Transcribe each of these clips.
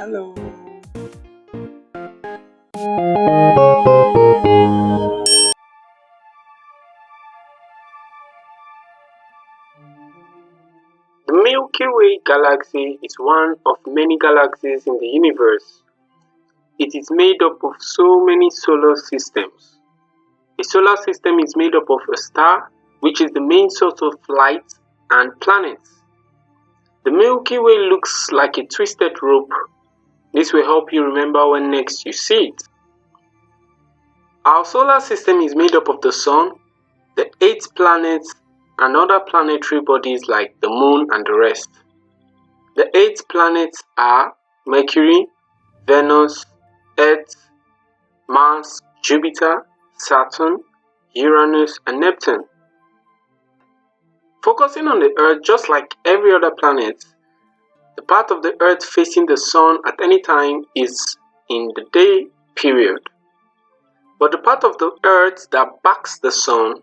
Hello. The Milky Way galaxy is one of many galaxies in the universe. It is made up of so many solar systems. A solar system is made up of a star, which is the main source of light, and planets. The Milky Way looks like a twisted rope. This will help you remember when next you see it. Our solar system is made up of the Sun, the 8 planets, and other planetary bodies like the Moon and the rest. The 8 planets are Mercury, Venus, Earth, Mars, Jupiter, Saturn, Uranus, and Neptune. Focusing on the Earth, just like every other planet, the part of the Earth facing the Sun at any time is in the day period. But the part of the Earth that backs the Sun,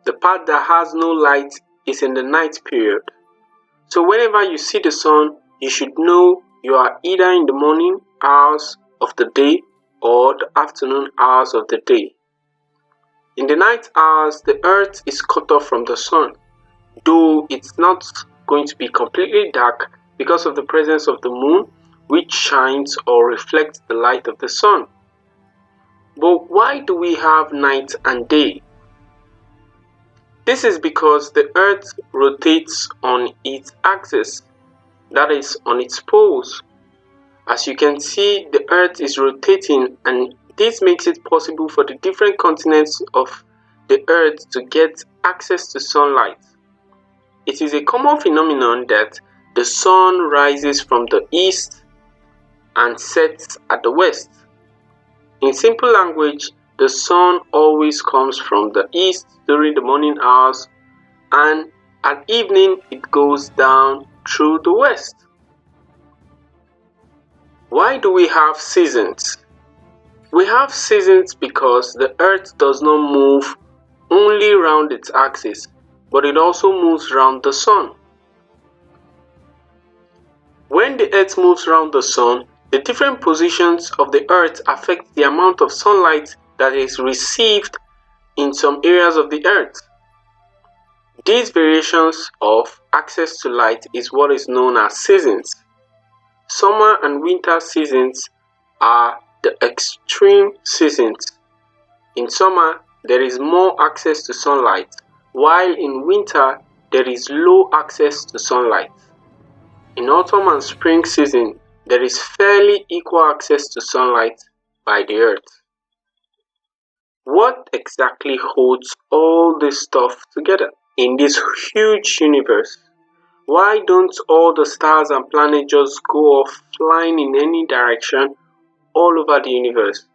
the part that has no light, is in the night period. So whenever you see the Sun, you should know you are either in the morning hours of the day or the afternoon hours of the day. In the night hours, the Earth is cut off from the Sun, though it's not going to be completely dark because of the presence of the Moon, which shines or reflects the light of the Sun. But why do we have night and day? This is because the Earth rotates on its axis, that is, on its poles. As you can see, the Earth is rotating, and this makes it possible for the different continents of the Earth to get access to sunlight. It is a common phenomenon that the Sun rises from the east and sets at the west. In simple language, the Sun always comes from the east during the morning hours, and at evening it goes down through the west. Why do we have seasons? We have seasons because the Earth does not move only around its axis, but it also moves around the Sun. When the Earth moves around the Sun, the different positions of the Earth affect the amount of sunlight that is received in some areas of the Earth. These variations of access to light is what is known as seasons. Summer and winter seasons are the extreme seasons. In summer, there is more access to sunlight, while in winter, there is low access to sunlight. In autumn and spring season, there is fairly equal access to sunlight by the Earth. What exactly holds all this stuff together in this huge universe? Why don't all the stars and planets just go off flying in any direction all over the universe?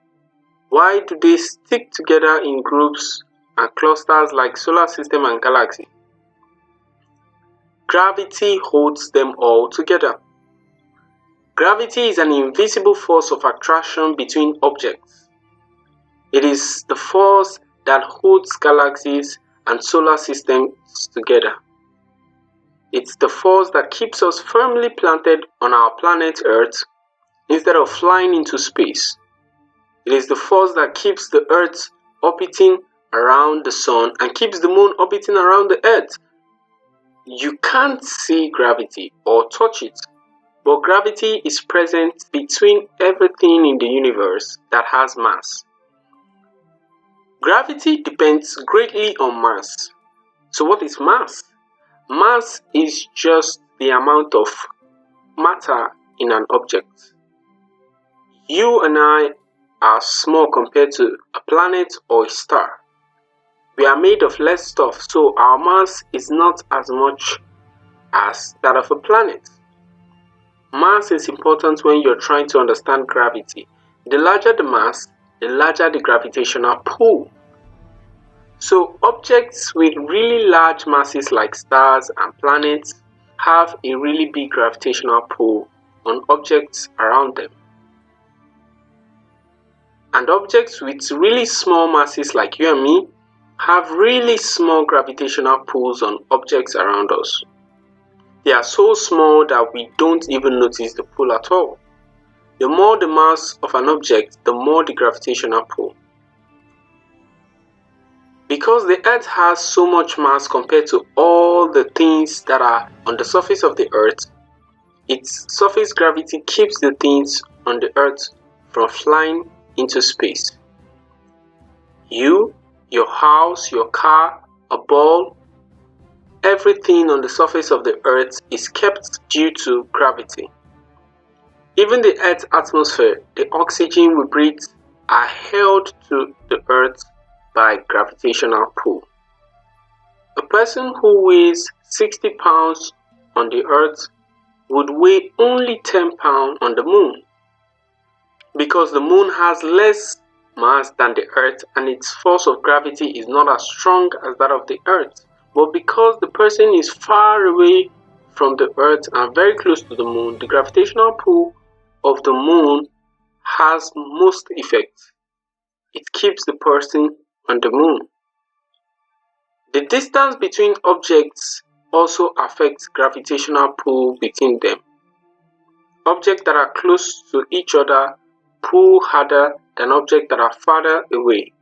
Why do they stick together in groups and clusters like solar system and galaxy? Gravity holds them all together. Gravity is an invisible force of attraction between objects. It is the force that holds galaxies and solar systems together. It's the force that keeps us firmly planted on our planet Earth instead of flying into space. It is the force that keeps the Earth orbiting around the Sun and keeps the Moon orbiting around the Earth. You can't see gravity or touch it, but gravity is present between everything in the universe that has mass. Gravity depends greatly on mass. So what is mass? Mass is just the amount of matter in an object. You and I are small compared to a planet or a star. We are made of less stuff, so our mass is not as much as that of a planet. Mass is important when you're trying to understand gravity. The larger the mass, the larger the gravitational pull. So objects with really large masses like stars and planets have a really big gravitational pull on objects around them. And objects with really small masses like you and me have really small gravitational pulls on objects around us. They are so small that we don't even notice the pull at all. The more the mass of an object, the more the gravitational pull. Because the Earth has so much mass compared to all the things that are on the surface of the Earth, its surface gravity keeps the things on the Earth from flying into space. You, your house, your car, a ball, everything on the surface of the Earth is kept due to gravity. Even the Earth's atmosphere, the oxygen we breathe, are held to the Earth by gravitational pull. A person who weighs 60 pounds on the Earth would weigh only 10 pounds on the Moon, because the Moon has less mass than the Earth and its force of gravity is not as strong as that of the Earth. But because the person is far away from the Earth and very close to the Moon, the gravitational pull of the Moon has most effect. It keeps the person on the Moon. The distance between objects also affects gravitational pull between them. Objects that are close to each other pull harder than objects that are farther away.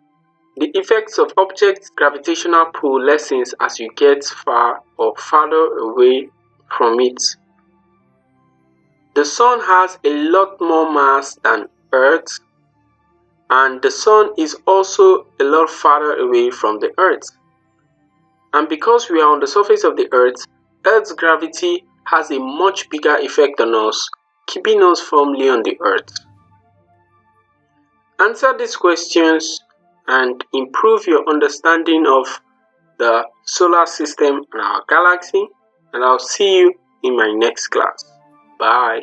The effects of objects' gravitational pull lessens as you get far or farther away from it. The Sun has a lot more mass than Earth, and the Sun is also a lot farther away from the Earth. And because we are on the surface of the Earth, Earth's gravity has a much bigger effect on us, keeping us firmly on the Earth. Answer these questions and improve your understanding of the solar system and our galaxy, and I'll see you in my next class. Bye.